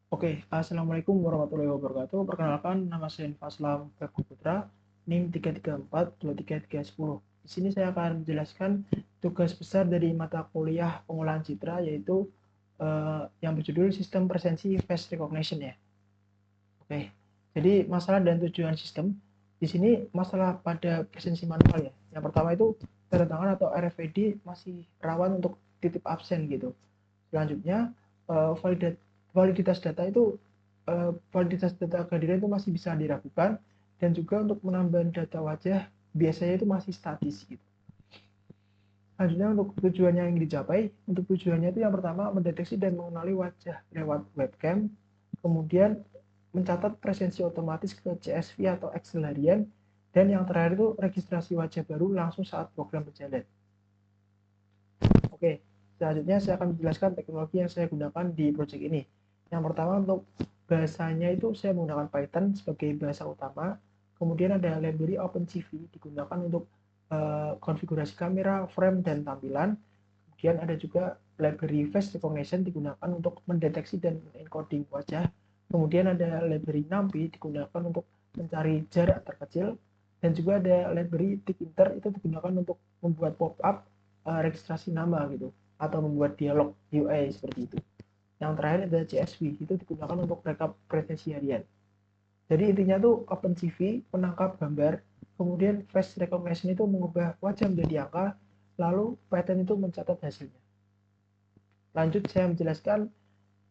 Oke, Assalamualaikum warahmatullahi wabarakatuh. Perkenalkan, nama saya Faslam Bagu Putra, NIM 3342310. Di sini saya akan menjelaskan tugas besar dari mata kuliah pengolahan citra, yaitu yang berjudul Sistem Presensi Face Recognition ya. Oke, jadi masalah dan tujuan sistem di sini masalah pada presensi manual ya. Yang pertama itu tanda tangan atau RFID masih rawan untuk titip absen gitu. Selanjutnya validitas data itu validitas data kehadiran itu masih bisa diragukan, dan juga untuk menambah data wajah biasanya itu masih statis gitu. Selanjutnya untuk tujuannya yang dicapai, untuk tujuannya itu yang pertama mendeteksi dan mengenali wajah lewat webcam, kemudian mencatat presensi otomatis ke CSV atau Excel harian, dan yang terakhir itu registrasi wajah baru langsung saat program berjalan. Oke, selanjutnya saya akan menjelaskan teknologi yang saya gunakan di project ini. Yang pertama untuk bahasanya itu saya menggunakan Python sebagai bahasa utama. Kemudian ada library OpenCV digunakan untuk konfigurasi kamera, frame, dan tampilan. Kemudian ada juga library face recognition digunakan untuk mendeteksi dan encoding wajah. Kemudian ada library NumPy digunakan untuk mencari jarak terkecil, dan juga ada library Tkinter itu digunakan untuk membuat pop-up registrasi nama gitu, atau membuat dialog UI seperti itu. Yang terakhir ada CSV, itu digunakan untuk rekap presensi harian. Jadi intinya tuh OpenCV penangkap gambar, kemudian face recognition itu mengubah wajah menjadi angka, lalu Python itu mencatat hasilnya. Lanjut saya menjelaskan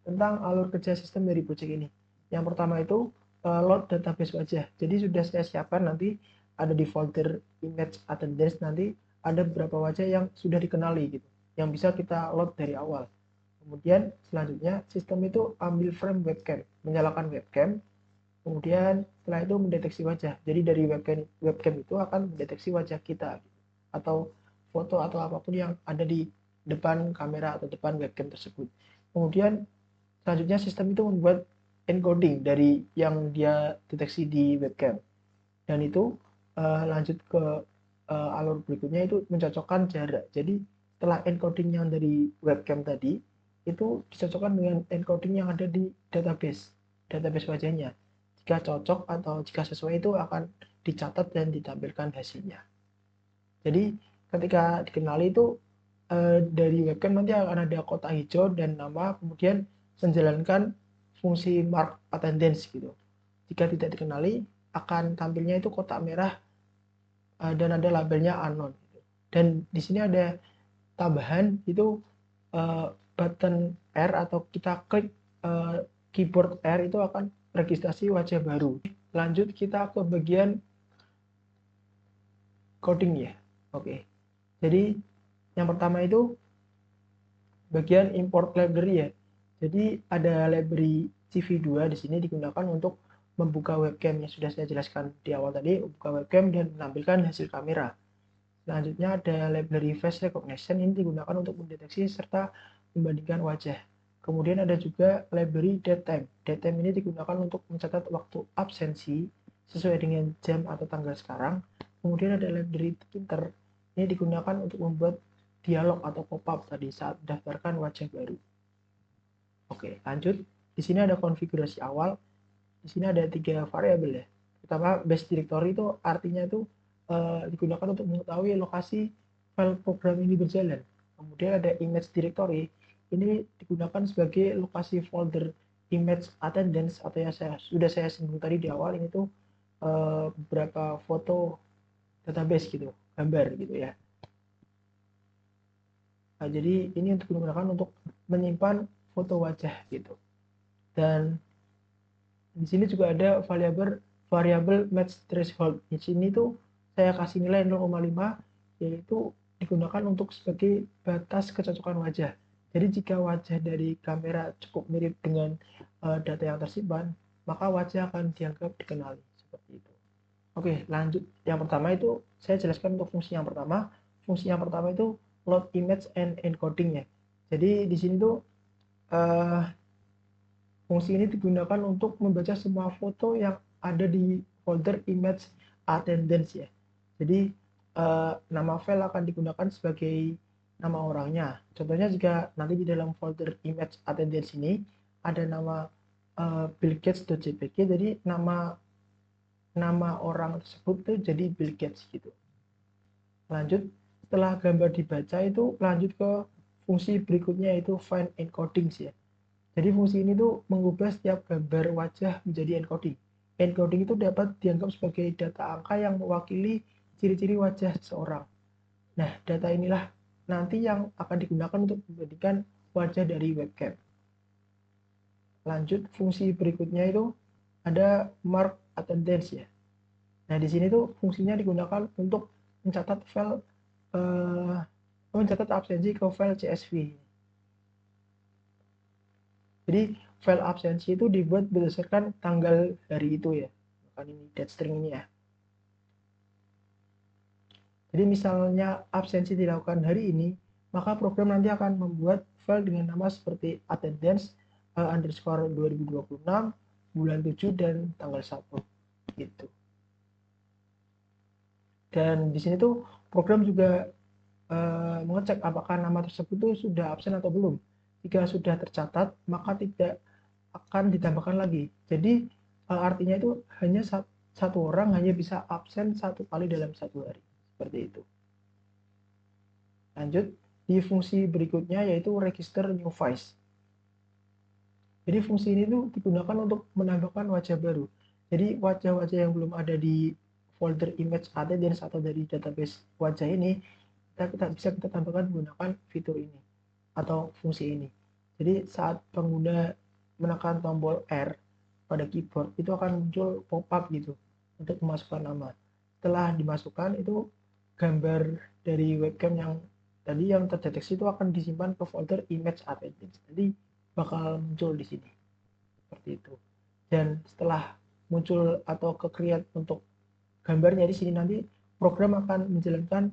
tentang alur kerja sistem dari project ini. Yang pertama itu load database wajah. Jadi sudah saya siapkan, nanti ada di folder image attendance, nanti ada beberapa wajah yang sudah dikenali gitu, yang bisa kita load dari awal. Kemudian selanjutnya sistem itu ambil frame webcam, menyalakan webcam, kemudian setelah itu mendeteksi wajah. Jadi dari webcam itu akan mendeteksi wajah kita gitu, atau foto atau apapun yang ada di depan kamera atau depan webcam tersebut. Kemudian selanjutnya sistem itu membuat encoding dari yang dia deteksi di webcam, dan itu lanjut ke alur berikutnya itu mencocokkan jarak. Jadi setelah encoding yang dari webcam tadi itu dicocokkan dengan encoding yang ada di database wajahnya. Jika cocok atau jika sesuai itu akan dicatat dan ditampilkan hasilnya. Jadi ketika dikenali itu dari webcam nanti akan ada kotak hijau dan nama, kemudian menjalankan fungsi mark attendance gitu. Jika tidak dikenali akan tampilnya itu kotak merah dan ada labelnya unknown gitu. Dan di sini ada tambahan itu button R, atau kita klik keyboard R itu akan registrasi wajah baru. Lanjut kita ke bagian coding ya. Oke. Jadi yang pertama itu bagian import library ya. Jadi ada library CV2 di sini digunakan untuk membuka webcam yang sudah saya jelaskan di awal tadi, membuka webcam dan menampilkan hasil kamera. Selanjutnya ada library face recognition, ini digunakan untuk mendeteksi serta membandingkan wajah. Kemudian ada juga library datetime. Datetime ini digunakan untuk mencatat waktu absensi sesuai dengan jam atau tanggal sekarang. Kemudian ada library Tkinter, ini digunakan untuk membuat dialog atau pop-up tadi saat mendaftarkan wajah baru. Oke, lanjut. Di sini ada konfigurasi awal. Di sini ada 3 variabel ya. Pertama, base directory itu artinya itu digunakan untuk mengetahui lokasi file program ini berjalan. Kemudian ada image directory, ini digunakan sebagai lokasi folder image attendance, atau yang sudah saya singgung tadi di awal, ini tuh beberapa foto database gitu, gambar gitu ya. Nah, jadi ini untuk digunakan untuk menyimpan foto wajah gitu. Dan di sini juga ada variabel match threshold. Di sini tuh saya kasih nilai 0,5, yaitu digunakan untuk sebagai batas kecocokan wajah. Jadi jika wajah dari kamera cukup mirip dengan data yang tersimpan, maka wajah akan dianggap dikenali seperti itu. Oke, lanjut. Yang pertama itu saya jelaskan untuk fungsi yang pertama. Fungsi yang pertama itu load image and encoding ya. Jadi di sini tuh uh, fungsi ini digunakan untuk membaca semua foto yang ada di folder image attendance ya. Jadi nama file akan digunakan sebagai nama orangnya. Contohnya jika nanti di dalam folder image attendance ini ada nama billgates.jpg, jadi nama orang tersebut tuh jadi Bill Gates gitu. Lanjut, setelah gambar dibaca itu lanjut ke fungsi berikutnya, yaitu find encoding ya. Jadi fungsi ini tuh mengubah setiap gambar wajah menjadi encoding. Encoding itu dapat dianggap sebagai data angka yang mewakili ciri-ciri wajah seseorang. Nah, data inilah nanti yang akan digunakan untuk membandingkan wajah dari webcam. Lanjut, fungsi berikutnya itu ada mark attendance ya. Nah, di sini tuh fungsinya digunakan untuk mencatat file mencatat absensi ke file CSV. Jadi file absensi itu dibuat berdasarkan tanggal hari itu ya. Bukan ini date string ini ya. Jadi misalnya absensi dilakukan hari ini, maka program nanti akan membuat file dengan nama seperti attendance underscore 2026 bulan 7 dan tanggal 1 gitu. Dan di sini tuh program juga mengecek apakah nama tersebut tuh sudah absen atau belum. Jika sudah tercatat, maka tidak akan ditambahkan lagi. Jadi artinya itu hanya satu orang hanya bisa absen satu kali dalam satu hari. Seperti itu. Lanjut, di fungsi berikutnya yaitu register new face. Jadi fungsi ini tuh digunakan untuk menambahkan wajah baru. Jadi wajah-wajah yang belum ada di folder image attendance atau dari database wajah ini, kita bisa kita tambahkan menggunakan fitur ini atau fungsi ini. Jadi saat pengguna menekan tombol R pada keyboard itu akan muncul pop-up gitu untuk memasukkan nama. Setelah dimasukkan itu gambar dari webcam yang tadi yang terdeteksi itu akan disimpan ke folder image attendance. Jadi bakal muncul di sini seperti itu. Dan setelah muncul atau ke create untuk gambarnya di sini, nanti program akan menjalankan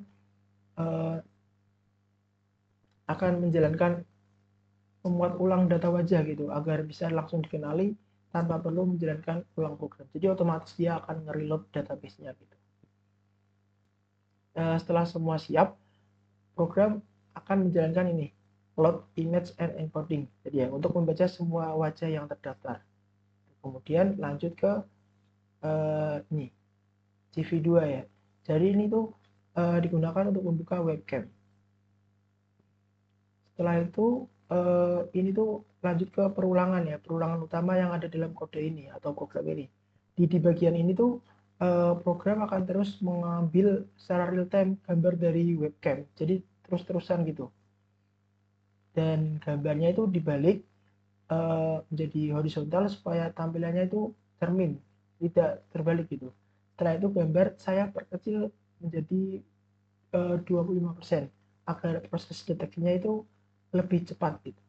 memuat ulang data wajah gitu agar bisa langsung dikenali tanpa perlu menjalankan ulang program. Jadi otomatis dia akan nge-reload database-nya gitu. Setelah semua siap, program akan menjalankan ini, load image and encoding. Jadi ya, untuk membaca semua wajah yang terdaftar. Kemudian lanjut ke ini, CV2 ya. Jadi ini tuh digunakan untuk membuka webcam. Setelah itu ini tuh lanjut ke perulangan ya, perulangan utama yang ada dalam kode ini atau program ini. Di bagian ini tuh program akan terus mengambil secara real time gambar dari webcam, jadi terus-terusan gitu. Dan gambarnya itu dibalik menjadi horizontal supaya tampilannya itu cermin, tidak terbalik gitu. Setelah itu gambar saya perkecil menjadi 25% agar proses deteksinya itu lebih cepat gitu.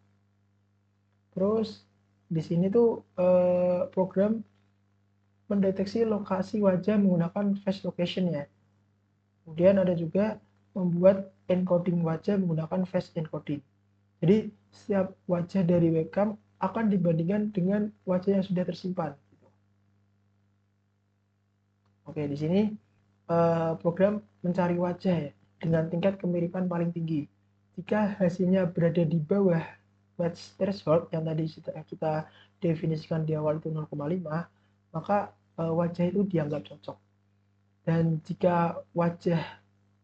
Terus di sini tuh program mendeteksi lokasi wajah menggunakan face location ya. Kemudian ada juga membuat encoding wajah menggunakan face encoding. Jadi setiap wajah dari webcam akan dibandingkan dengan wajah yang sudah tersimpan. Oke, di sini program mencari wajah ya dengan tingkat kemiripan paling tinggi. Jika hasilnya berada di bawah match threshold yang tadi kita definisikan di awal itu 0,5, maka wajah itu dianggap cocok. Dan jika wajah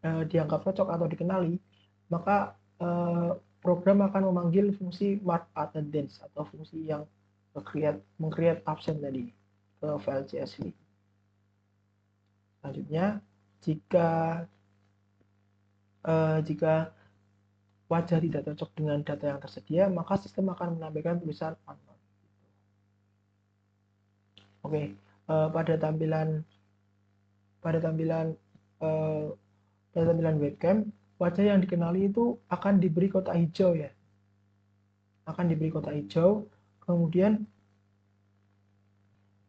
dianggap cocok atau dikenali, maka program akan memanggil fungsi mark attendance atau fungsi yang meng-create absen tadi ke file CSV. Selanjutnya, jika wajah tidak cocok dengan data yang tersedia, maka sistem akan menambahkan tulisan unknown. Oke, pada tampilan webcam, wajah yang dikenali itu akan diberi kotak hijau ya. Akan diberi kotak hijau, kemudian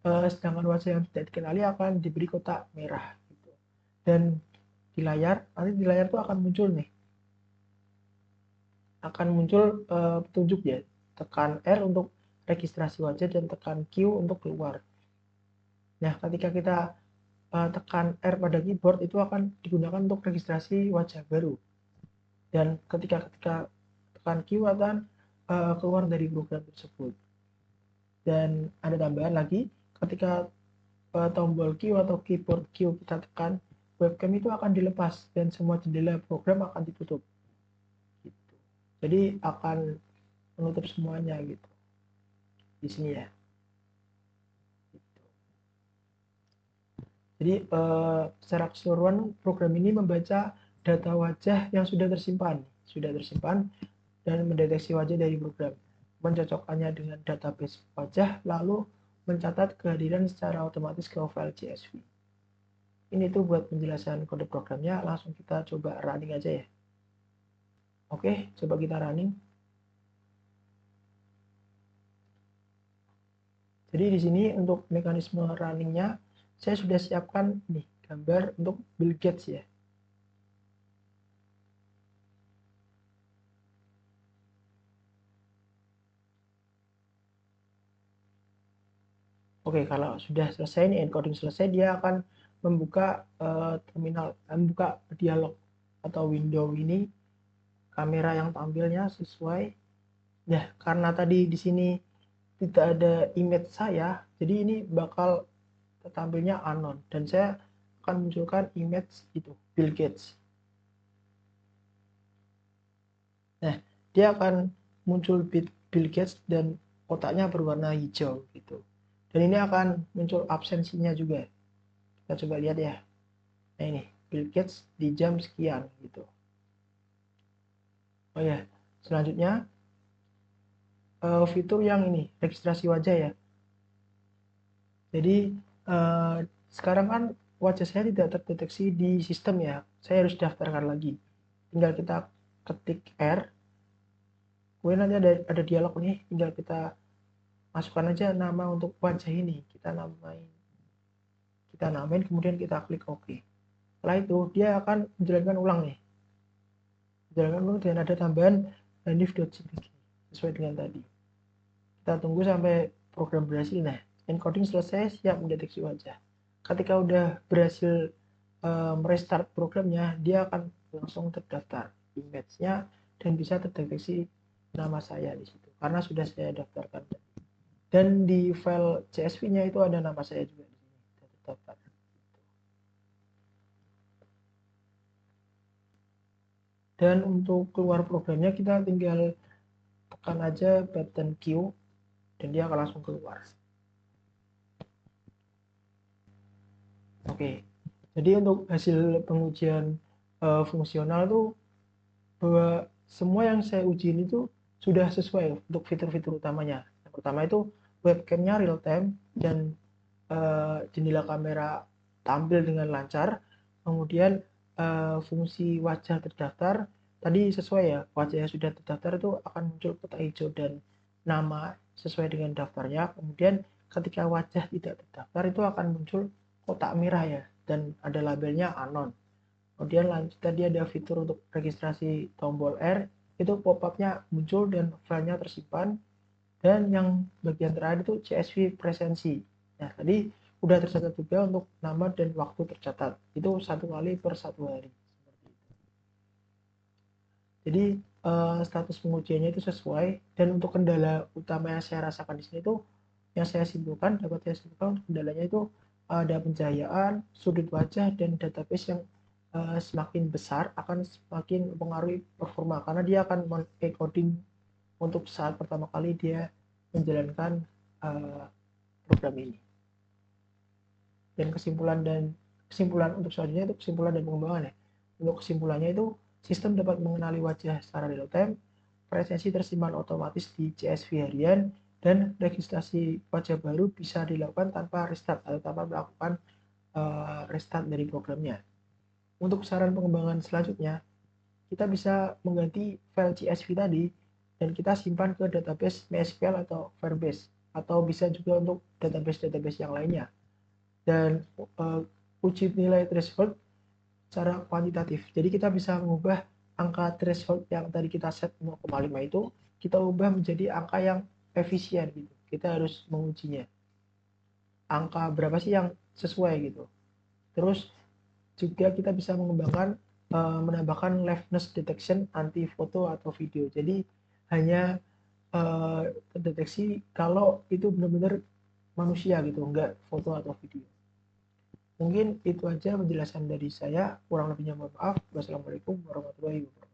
sedangkan wajah yang tidak dikenali akan diberi kotak merah gitu. Dan di layar, nanti di layar itu akan muncul nih. Akan muncul petunjuk ya. Tekan R untuk registrasi wajah dan tekan Q untuk keluar. Nah, ketika kita tekan R pada keyboard itu akan digunakan untuk registrasi wajah baru. Dan ketika tekan Q akan keluar dari program tersebut. Dan ada tambahan lagi, ketika tombol Q atau keyboard Q kita tekan, webcam itu akan dilepas dan semua jendela program akan ditutup gitu. Jadi akan menutup semuanya gitu di sini ya. Jadi secara keseluruhan program ini membaca data wajah yang sudah tersimpan dan mendeteksi wajah dari program, mencocokkannya dengan database wajah, lalu mencatat kehadiran secara otomatis ke file CSV. Ini tuh buat penjelasan kode programnya, langsung kita coba running aja ya. Oke, coba kita running. Jadi di sini untuk mekanisme runningnya, saya sudah siapkan nih gambar untuk Bill Gates ya. Oke, kalau sudah selesai nih encoding selesai, dia akan membuka membuka dialog atau window ini, kamera yang tampilnya sesuai. Nah, karena tadi di sini tidak ada image saya, jadi ini bakal tampilnya unknown dan saya akan munculkan image itu Bill Gates. Nah, dia akan muncul Bill Gates dan kotaknya berwarna hijau gitu. Dan ini akan muncul absensinya juga. Kita coba lihat ya. Nah ini Bill Gates di jam sekian gitu. Oh ya, selanjutnya fitur yang ini registrasi wajah ya. Jadi sekarang kan wajah saya tidak terdeteksi di sistem ya. Saya harus daftarkan lagi. Tinggal kita ketik R, kemudian nanti ada dialog nih, tinggal kita masukkan aja nama untuk wajah ini. Kita namain, kemudian kita klik OK. Setelah itu dia akan menjalankan ulang nih. Menjalankan ulang dengan ada tambahan hanif.jpg sesuai dengan tadi. Kita tunggu sampai program berhasil. Nah, encoding selesai, siap mendeteksi wajah. Ketika udah berhasil merestart programnya, dia akan langsung terdaftar image-nya dan bisa terdeteksi nama saya di situ karena sudah saya daftarkan. Dan di file CSV-nya itu ada nama saya juga di sini terdaftar. Dan untuk keluar programnya kita tinggal tekan aja button Q dan dia akan langsung keluar. Oke, jadi untuk hasil pengujian fungsional itu bahwa semua yang saya uji ini tuh sudah sesuai untuk fitur-fitur utamanya. Yang pertama itu webcamnya real time dan jendela kamera tampil dengan lancar. Kemudian fungsi wajah terdaftar tadi sesuai ya, wajah yang sudah terdaftar itu akan muncul kotak hijau dan nama sesuai dengan daftarnya. Kemudian ketika wajah tidak terdaftar itu akan muncul kotak merah ya dan ada labelnya unknown. Kemudian lanjut tadi ada fitur untuk registrasi tombol R, itu pop-upnya muncul dan filenya tersimpan. Dan yang bagian terakhir itu CSV presensi. Nah tadi udah tercatat juga untuk nama dan waktu tercatat. Itu 1 kali per 1 hari. Jadi status pengujiannya itu sesuai, dan untuk kendala utama yang saya rasakan di sini itu yang saya simpulkan, dapat saya simpulkan kendalanya itu ada pencahayaan, sudut wajah, dan database yang semakin besar akan semakin mempengaruhi performa karena dia akan encoding untuk saat pertama kali dia menjalankan program ini. Dan kesimpulan untuk selanjutnya itu kesimpulan dan pengembangan ya. Untuk kesimpulannya itu sistem dapat mengenali wajah secara real time, presensi tersimpan otomatis di CSV harian, dan registrasi wajah baru bisa dilakukan tanpa restart atau tanpa melakukan restart dari programnya. Untuk saran pengembangan selanjutnya, kita bisa mengganti file CSV tadi dan kita simpan ke database MySQL atau Firebase, atau bisa juga untuk database-database yang lainnya. Dan uji nilai threshold secara kuantitatif. Jadi kita bisa mengubah angka threshold yang tadi kita set 0,5 itu, kita ubah menjadi angka yang efisien gitu. Kita harus mengujinya. Angka berapa sih yang sesuai gitu. Terus juga kita bisa mengembangkan menambahkan liveness detection anti foto atau video. Jadi hanya terdeteksi kalau itu benar-benar manusia gitu, enggak foto atau video. Mungkin itu aja penjelasan dari saya, kurang lebihnya mohon maaf. Wassalamualaikum warahmatullahi wabarakatuh.